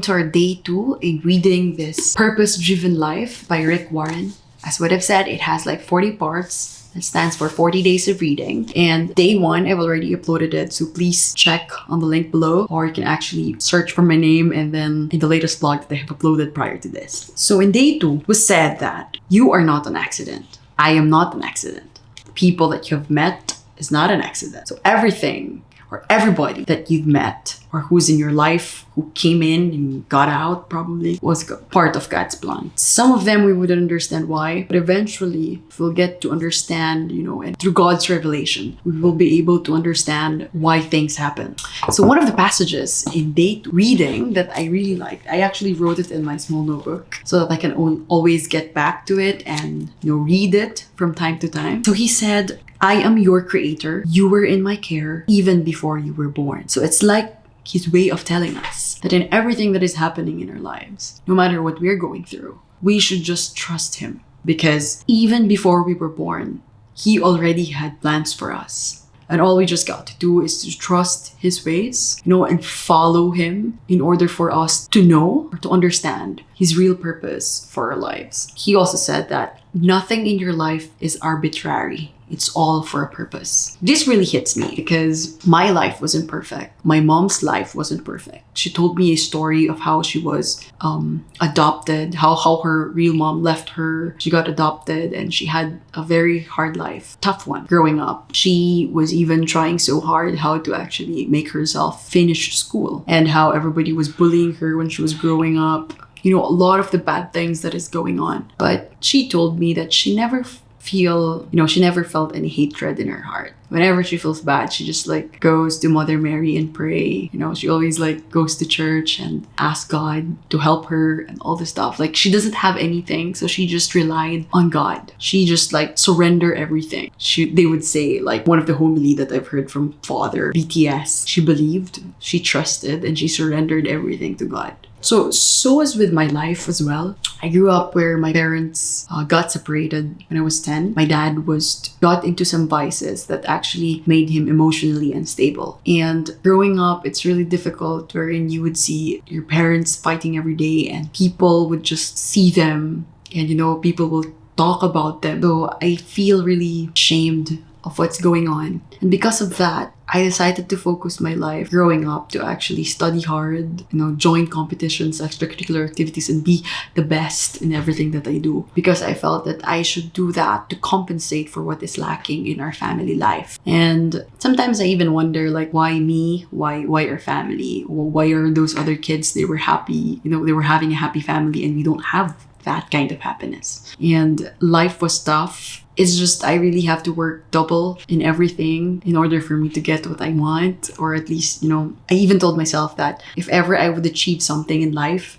to our day 2 in reading this Purpose-Driven Life by Rick Warren. As what I've said, it has like 40 parts. It stands for 40 days of reading. And day 1, I've already uploaded it. So please check on the link below, or you can actually search for my name and then in the latest blog that I have uploaded prior to this. So in day 2, it was said that you are not an accident. I am not an accident. The people that you have met is not an accident. So everything or everybody that you've met or who's in your life, who came in and got out probably, was part of God's plan. Some of them we wouldn't understand why, but eventually we'll get to understand, and through God's revelation, we will be able to understand why things happen. So one of the passages in day reading that I really liked, I actually wrote it in my small notebook so that I can always get back to it and, read it from time to time. So he said, I am your creator. You were in my care even before you were born. So it's like his way of telling us that in everything that is happening in our lives, no matter what we're going through, we should just trust him. Because even before we were born, he already had plans for us. And all we just got to do is to trust his ways, and follow him in order for us to know or to understand his real purpose for our lives. He also said that nothing in your life is arbitrary. It's all for a purpose. This really hits me because my life wasn't perfect. My mom's life wasn't perfect. She told me a story of how she was adopted, how her real mom left her. She got adopted and she had a very hard life, tough one growing up. She was even trying so hard how to actually make herself finish school, and how everybody was bullying her when she was growing up. A lot of the bad things that is going on. But she told me that she never felt any hatred in her heart. Whenever she feels bad, she just goes to Mother Mary and pray. She always goes to church and asks God to help her and all this stuff. She doesn't have anything, so she just relied on God. She just surrender everything. They would say, one of the homily that I've heard from Father BTS, she believed, she trusted, and she surrendered everything to God. So as with my life as well, I grew up where my parents got separated when I was 10. My dad got into some vices that actually made him emotionally unstable. And growing up, it's really difficult wherein you would see your parents fighting every day and people would just see them and, people will talk about them. So I feel really ashamed of what's going on. And because of that, I decided to focus my life growing up to actually study hard, join competitions, extracurricular activities, and be the best in everything that I do. Because I felt that I should do that to compensate for what is lacking in our family life. And sometimes I even wonder, why me? Why our family? Why are those other kids, they were happy, they were having a happy family and we don't have that kind of happiness. And life was tough. It's just I really have to work double in everything in order for me to get what I want. Or at least, I even told myself that if ever I would achieve something in life,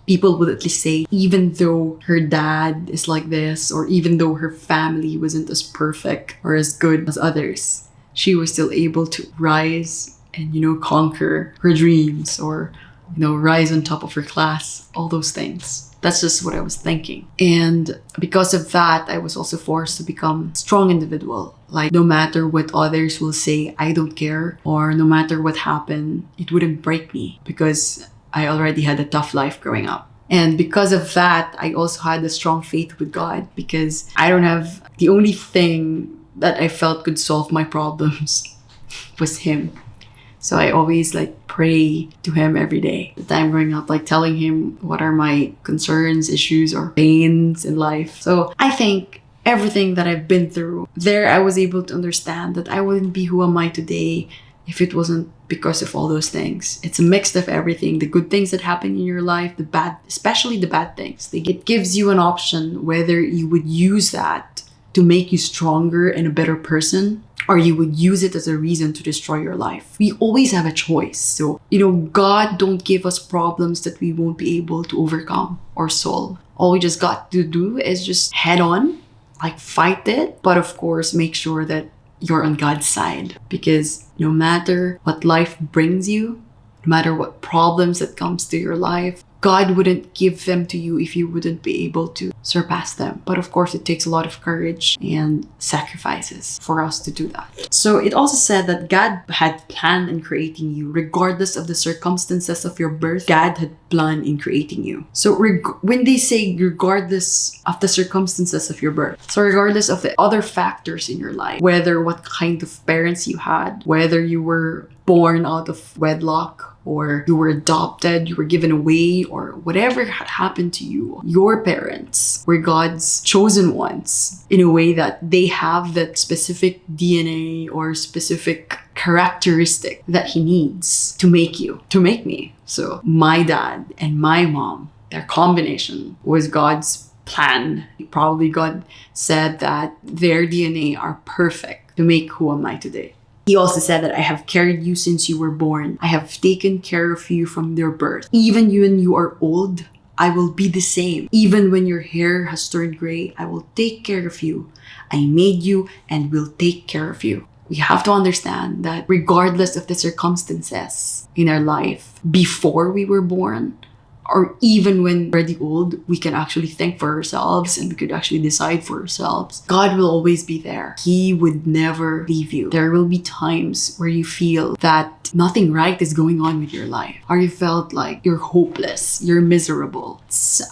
people would at least say, even though her dad is like this, or even though her family wasn't as perfect or as good as others, she was still able to rise and, conquer her dreams, or, rise on top of her class, all those things. That's just what I was thinking. And because of that, I was also forced to become a strong individual. No matter what others will say, I don't care. Or no matter what happened, it wouldn't break me because I already had a tough life growing up. And because of that, I also had a strong faith with God because the only thing that I felt could solve my problems was him. So I always pray to him every day. The time growing up, telling him what are my concerns, issues, or pains in life. So I think everything that I've been through, there I was able to understand that I wouldn't be who am I today if it wasn't because of all those things. It's a mix of everything. The good things that happen in your life, the bad, especially the bad things. It gives you an option whether you would use that to make you stronger and a better person, or you would use it as a reason to destroy your life. We always have a choice. So, God don't give us problems that we won't be able to overcome or solve. All we just got to do is just head on, fight it. But of course, make sure that you're on God's side. Because no matter what life brings you, no matter what problems that comes to your life, God wouldn't give them to you if you wouldn't be able to surpass them. But of course, it takes a lot of courage and sacrifices for us to do that. So it also said that God had planned in creating you, regardless of the circumstances of your birth. God had planned in creating you. So when they say regardless of the circumstances of your birth, so regardless of the other factors in your life, whether what kind of parents you had, whether you were born out of wedlock, or you were adopted, you were given away, or whatever had happened to you, your parents were God's chosen ones in a way that they have that specific DNA or specific characteristic that He needs to make you, to make me. So my dad and my mom, their combination was God's plan. Probably God said that their DNA are perfect to make who am I today. He also said that I have carried you since you were born. I have taken care of you from your birth. Even when you are old, I will be the same. Even when your hair has turned gray, I will take care of you. I made you and will take care of you. We have to understand that regardless of the circumstances in our life before we were born, or even when we're already old, we can actually think for ourselves and we could actually decide for ourselves. God will always be there. He would never leave you. There will be times where you feel that nothing right is going on with your life, or you felt like you're hopeless, you're miserable.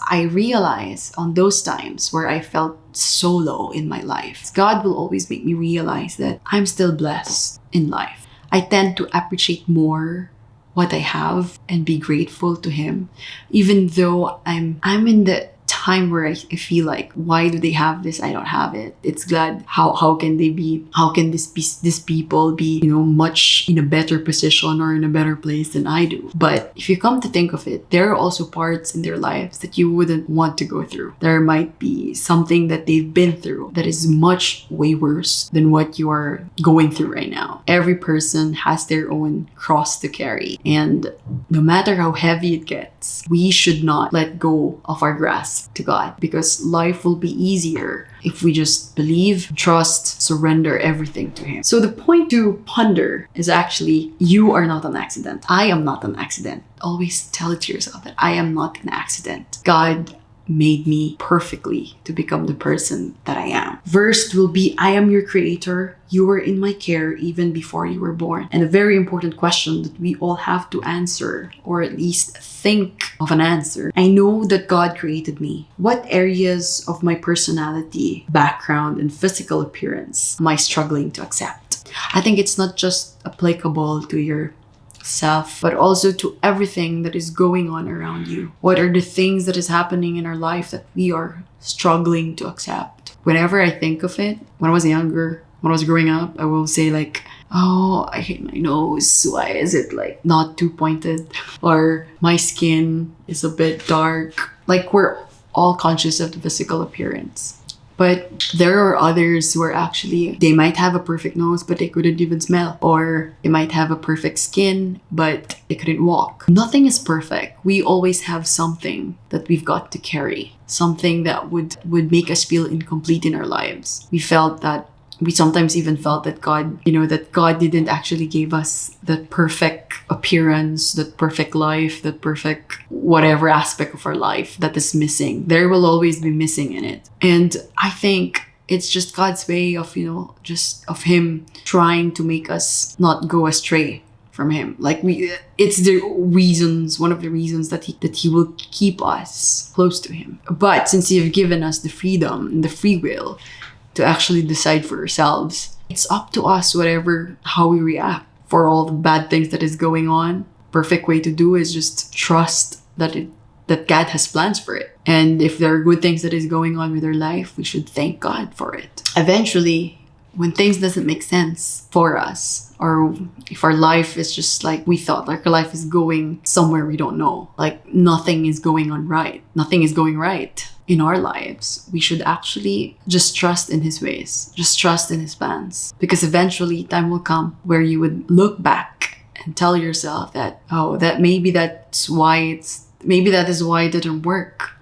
I realize on those times where I felt so low in my life, God will always make me realize that I'm still blessed in life. I tend to appreciate more what I have and be grateful to Him, even though I'm in the time where I feel like, why do they have this? I don't have it. It's glad. How can these people be, much in a better position or in a better place than I do? But if you come to think of it, there are also parts in their lives that you wouldn't want to go through. There might be something that they've been through that is much way worse than what you are going through right now. Every person has their own cross to carry, and no matter how heavy it gets, we should not let go of our grasp to God, because life will be easier if we just believe, trust, surrender everything to Him. So the point to ponder is actually, you are not an accident. I am not an accident. Always tell it to yourself that I am not an accident. God made me perfectly to become the person that I am. Verse will be, I am your creator. You were in my care even before you were born. And a very important question that we all have to answer, or at least think of an answer. I know that God created me. What areas of my personality, background, and physical appearance am I struggling to accept? I think it's not just applicable to your self, but also to everything that is going on around you. What are the things that is happening in our life that we are struggling to accept? Whenever I think of it, when I was younger, when I was growing up, I will say like, oh, I hate my nose. Why is it like not too pointed? Or my skin is a bit dark. Like, we're all conscious of the physical appearance. But there are others who are actually, they might have a perfect nose, but they couldn't even smell. Or they might have a perfect skin, but they couldn't walk. Nothing is perfect. We always have something that we've got to carry. Something that would make us feel incomplete in our lives. We sometimes even felt that God didn't actually give us that perfect appearance, that perfect life, that perfect whatever aspect of our life that is missing. There will always be missing in it. And I think it's just God's way of, just of Him trying to make us not go astray from Him. Like, it's one of the reasons that he will keep us close to Him. But since He have given us the freedom and the free will to actually decide for ourselves, it's up to us how we react for all the bad things that is going on. Perfect way to do is just trust that God has plans for it. And if there are good things that is going on with our life, we should thank God for it. Eventually, when things doesn't make sense for us, or if our life is just like we thought, like our life is going somewhere we don't know, like nothing is going right in our lives, we should actually just trust in His ways, just trust in His plans. Because eventually time will come where you would look back and tell yourself that, maybe that is why it didn't work.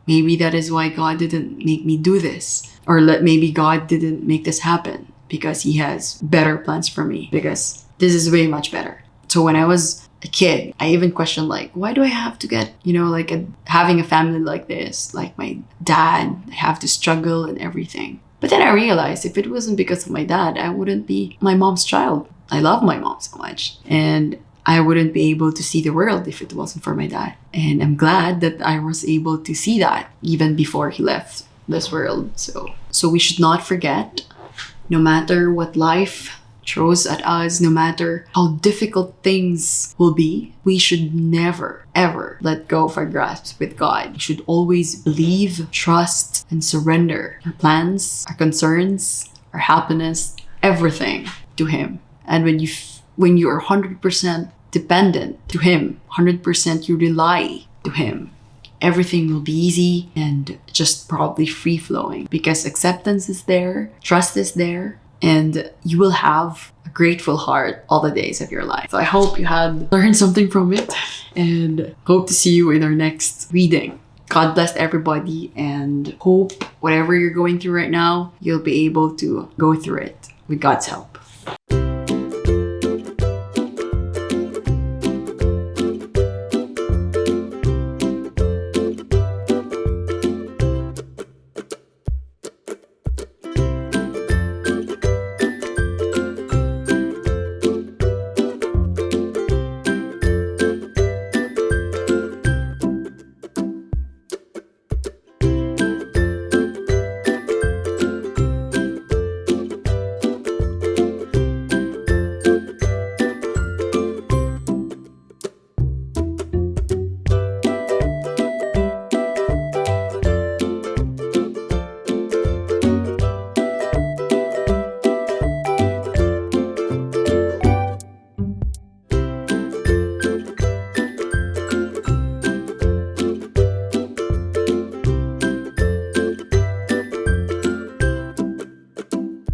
Maybe that is why God didn't make me do this. Or maybe God didn't make this happen because He has better plans for me, because this is way much better. So when I was a kid, I even questioned like, why do I have to get, like having a family like this? Like my dad, I have to struggle and everything. But then I realized if it wasn't because of my dad, I wouldn't be my mom's child. I love my mom so much. And I wouldn't be able to see the world if it wasn't for my dad. And I'm glad that I was able to see that even before he left this world. So we should not forget, no matter what life throws at us, no matter how difficult things will be, we should never, ever let go of our grasp with God. We should always believe, trust, and surrender our plans, our concerns, our happiness, everything to Him. And when you are 100% dependent to Him, 100% you rely to Him, everything will be easy and just probably free-flowing because acceptance is there, trust is there, and you will have a grateful heart all the days of your life. So I hope you had learned something from it and hope to see you in our next reading. God bless everybody and hope whatever you're going through right now, you'll be able to go through it with God's help.